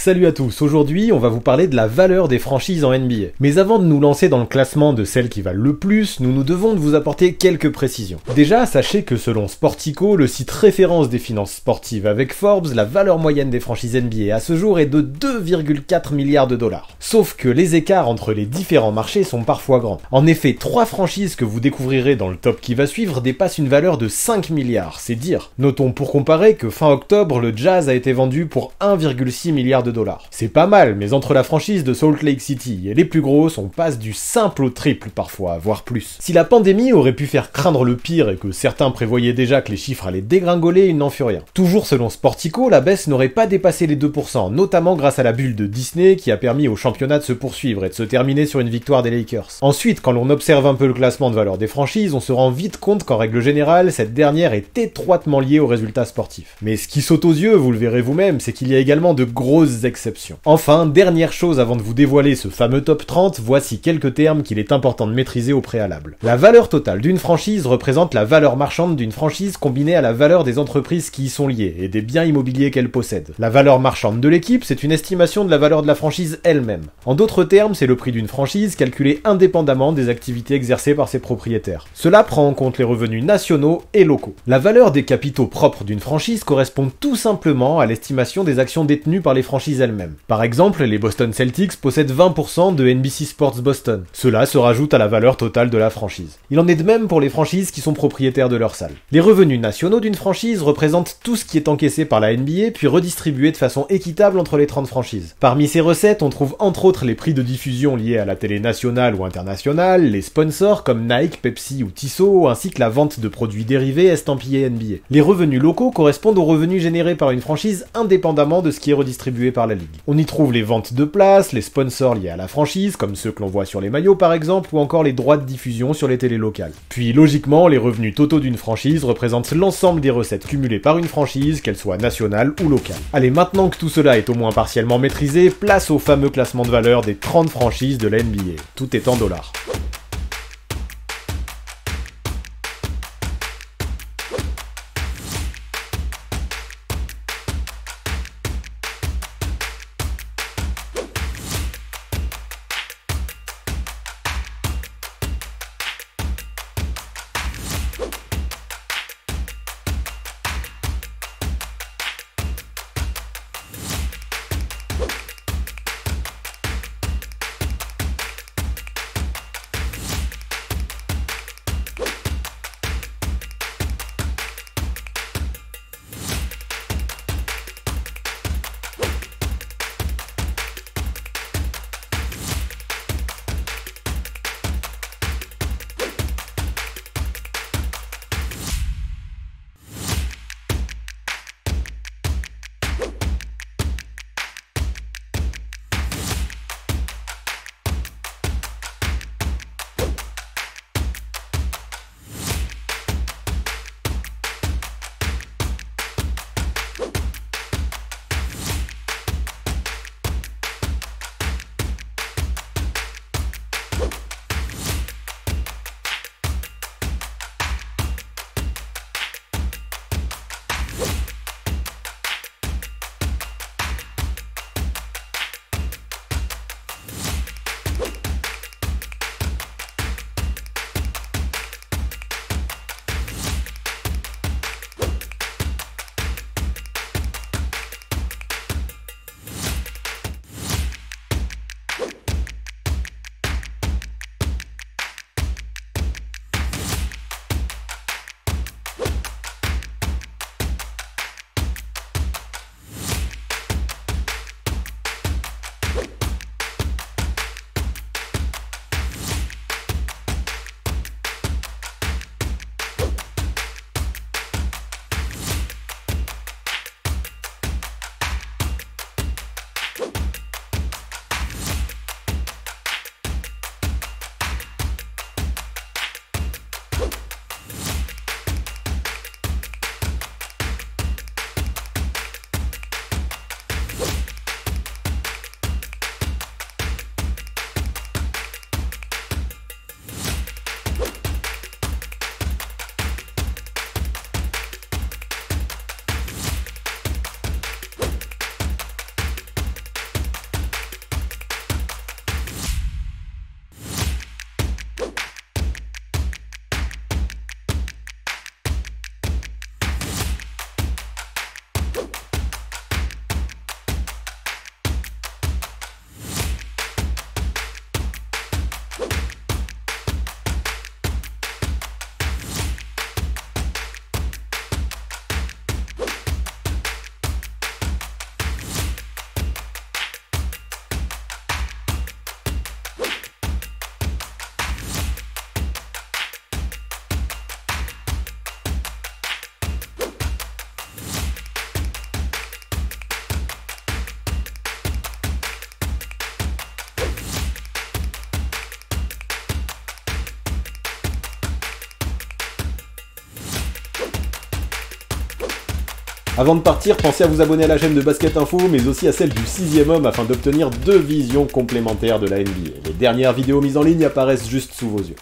Salut à tous, aujourd'hui on va vous parler de la valeur des franchises en NBA. Mais avant de nous lancer dans le classement de celles qui valent le plus, nous devons vous apporter quelques précisions. Déjà, sachez que selon Sportico, le site référence des finances sportives avec Forbes, la valeur moyenne des franchises NBA à ce jour est de 2,4 milliards de dollars. Sauf que les écarts entre les différents marchés sont parfois grands. En effet, 3 franchises que vous découvrirez dans le top qui va suivre dépassent une valeur de 5 milliards, c'est dire. Notons pour comparer que fin octobre, le Jazz a été vendu pour 1,6 milliard de dollars. C'est pas mal, mais entre la franchise de Salt Lake City et les plus grosses, on passe du simple au triple parfois, voire plus. Si la pandémie aurait pu faire craindre le pire et que certains prévoyaient déjà que les chiffres allaient dégringoler, il n'en fut rien. Toujours selon Sportico, la baisse n'aurait pas dépassé les 2%, notamment grâce à la bulle de Disney qui a permis au championnat de se poursuivre et de se terminer sur une victoire des Lakers. Ensuite, quand l'on observe un peu le classement de valeur des franchises, on se rend vite compte qu'en règle générale, cette dernière est étroitement liée aux résultats sportifs. Mais ce qui saute aux yeux, vous le verrez vous-même, c'est qu'il y a également de grosses exceptions. Enfin, dernière chose avant de vous dévoiler ce fameux top 30, voici quelques termes qu'il est important de maîtriser au préalable. La valeur totale d'une franchise représente la valeur marchande d'une franchise combinée à la valeur des entreprises qui y sont liées et des biens immobiliers qu'elle possède. La valeur marchande de l'équipe, c'est une estimation de la valeur de la franchise elle-même. En d'autres termes, c'est le prix d'une franchise calculé indépendamment des activités exercées par ses propriétaires. Cela prend en compte les revenus nationaux et locaux. La valeur des capitaux propres d'une franchise correspond tout simplement à l'estimation des actions détenues par les franchises elles-mêmes. Par exemple, les Boston Celtics possèdent 20% de NBC Sports Boston. Cela se rajoute à la valeur totale de la franchise. Il en est de même pour les franchises qui sont propriétaires de leurs salles. Les revenus nationaux d'une franchise représentent tout ce qui est encaissé par la NBA puis redistribué de façon équitable entre les 30 franchises. Parmi ces recettes, on trouve entre autres les prix de diffusion liés à la télé nationale ou internationale, les sponsors comme Nike, Pepsi ou Tissot, ainsi que la vente de produits dérivés estampillés NBA. Les revenus locaux correspondent aux revenus générés par une franchise indépendamment de ce qui est redistribué par la ligue. On y trouve les ventes de places, les sponsors liés à la franchise, comme ceux que l'on voit sur les maillots par exemple, ou encore les droits de diffusion sur les télés locales. Puis logiquement, les revenus totaux d'une franchise représentent l'ensemble des recettes cumulées par une franchise, qu'elle soit nationale ou locale. Allez, maintenant que tout cela est au moins partiellement maîtrisé, place au fameux classement de valeur des 30 franchises de la NBA. Tout est en dollars. Avant de partir, pensez à vous abonner à la chaîne de Basket Info, mais aussi à celle du 6ème homme afin d'obtenir 2 visions complémentaires de la NBA. Les dernières vidéos mises en ligne apparaissent juste sous vos yeux.